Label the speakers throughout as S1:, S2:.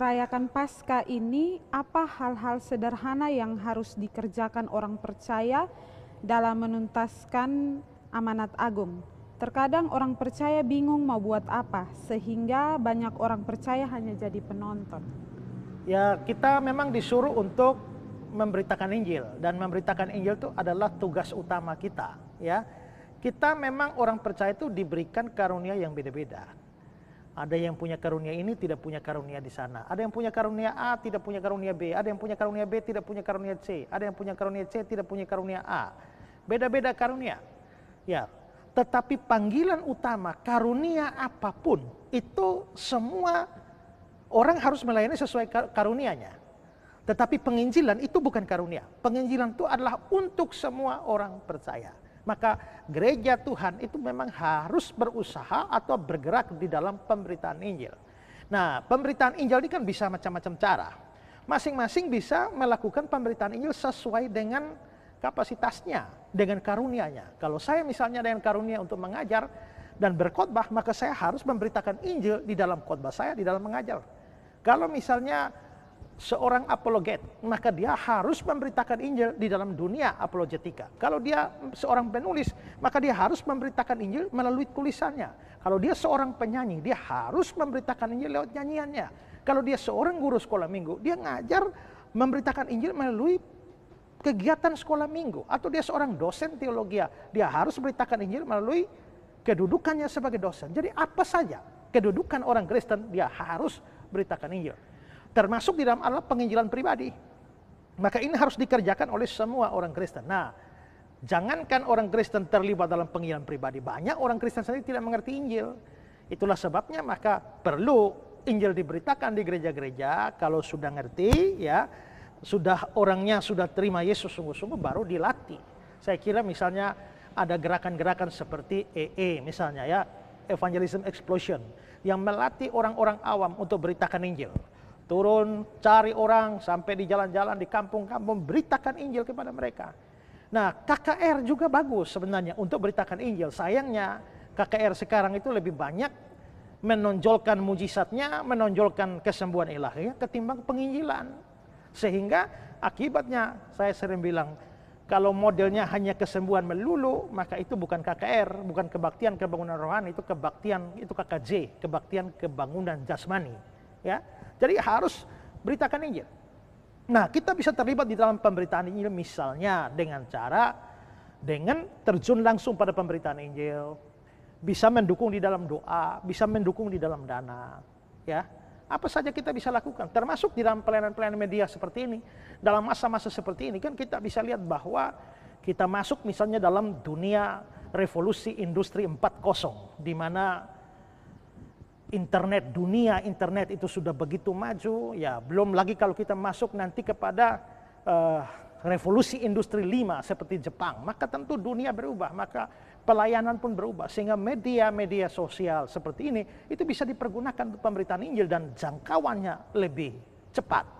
S1: merayakan Paskah ini, apa hal-hal sederhana yang harus dikerjakan orang percaya dalam menuntaskan amanat agung? Terkadang orang percaya bingung mau buat apa, sehingga banyak orang percaya hanya jadi penonton.
S2: Ya, kita memang disuruh untuk memberitakan Injil, dan memberitakan Injil itu adalah tugas utama kita, ya. Kita memang orang percaya itu diberikan karunia yang beda-beda. Ada yang punya karunia ini, tidak punya karunia di sana. Ada yang punya karunia A, tidak punya karunia B. Ada yang punya karunia B, tidak punya karunia C. Ada yang punya karunia C, tidak punya karunia A. Beda-beda karunia. Ya, tetapi panggilan utama karunia apapun itu semua orang harus melayani sesuai karunianya. Tetapi penginjilan itu bukan karunia. Penginjilan itu adalah untuk semua orang percaya. Maka gereja Tuhan itu memang harus berusaha atau bergerak di dalam pemberitaan Injil. Nah, pemberitaan Injil ini kan bisa macam-macam cara. Masing-masing bisa melakukan pemberitaan Injil sesuai dengan kapasitasnya, dengan karunianya. Kalau saya misalnya dengan karunia untuk mengajar dan berkhotbah, maka saya harus memberitakan Injil di dalam khotbah saya, di dalam mengajar. Kalau misalnya seorang apologet, maka dia harus memberitakan Injil di dalam dunia apologetika. Kalau dia seorang penulis, maka dia harus memberitakan Injil melalui tulisannya. Kalau dia seorang penyanyi, dia harus memberitakan Injil lewat nyanyiannya. Kalau dia seorang guru sekolah minggu, dia ngajar memberitakan Injil melalui kegiatan sekolah minggu. Atau dia seorang dosen teologi, dia harus memberitakan Injil melalui kedudukannya sebagai dosen. Jadi apa saja kedudukan orang Kristen, dia harus beritakan Injil. Termasuk di dalam adalah penginjilan pribadi. Maka ini harus dikerjakan oleh semua orang Kristen. Nah, jangankan orang Kristen terlibat dalam penginjilan pribadi, banyak orang Kristen sendiri tidak mengerti Injil. Itulah sebabnya maka perlu Injil diberitakan di gereja-gereja. Kalau sudah ngerti, ya, sudah orangnya sudah terima Yesus sungguh-sungguh, baru dilatih. Saya kira misalnya ada gerakan-gerakan seperti EE misalnya, ya, Evangelism Explosion, yang melatih orang-orang awam untuk beritakan Injil. Turun, cari orang, sampai di jalan-jalan, di kampung-kampung, beritakan Injil kepada mereka. Nah, KKR juga bagus sebenarnya untuk beritakan Injil. Sayangnya, KKR sekarang itu lebih banyak menonjolkan mujizatnya, menonjolkan kesembuhan ilahi ketimbang penginjilan. Sehingga akibatnya, saya sering bilang, kalau modelnya hanya kesembuhan melulu, maka itu bukan KKR, bukan kebaktian kebangunan rohani, itu kebaktian, itu KKJ, kebaktian kebangunan jasmani. Ya, jadi harus beritakan Injil. Nah, kita bisa terlibat di dalam pemberitaan Injil misalnya dengan terjun langsung pada pemberitaan Injil, bisa mendukung di dalam doa, bisa mendukung di dalam dana, ya. Apa saja kita bisa lakukan, termasuk di dalam pelayanan-pelayanan media seperti ini. Dalam masa-masa seperti ini kan kita bisa lihat bahwa kita masuk misalnya dalam dunia revolusi industri 4.0, di mana dunia internet itu sudah begitu maju, ya belum lagi kalau kita masuk nanti kepada revolusi industri 5 seperti Jepang, maka tentu dunia berubah, maka pelayanan pun berubah, sehingga media-media sosial seperti ini itu bisa dipergunakan untuk pemberitaan Injil dan jangkauannya lebih cepat.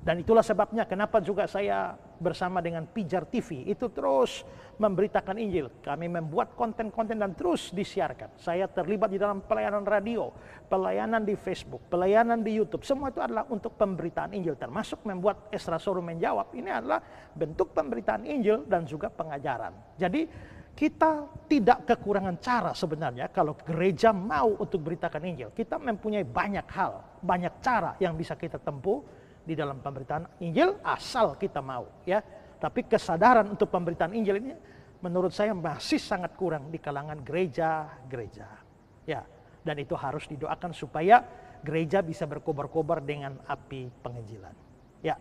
S2: Dan itulah sebabnya kenapa juga saya bersama dengan Pijar TV itu terus memberitakan Injil. Kami membuat konten-konten dan terus disiarkan. Saya terlibat di dalam pelayanan radio, pelayanan di Facebook, pelayanan di YouTube. Semua itu adalah untuk pemberitaan Injil, termasuk membuat Esra Sorum menjawab. Ini adalah bentuk pemberitaan Injil dan juga pengajaran. Jadi kita tidak kekurangan cara sebenarnya kalau gereja mau untuk beritakan Injil. Kita mempunyai banyak hal, banyak cara yang bisa kita tempuh di dalam pemberitaan Injil asal kita mau, ya. Tapi kesadaran untuk pemberitaan Injil ini menurut saya masih sangat kurang di kalangan gereja-gereja. Ya, dan itu harus didoakan supaya gereja bisa berkobar-kobar dengan api penginjilan. Ya.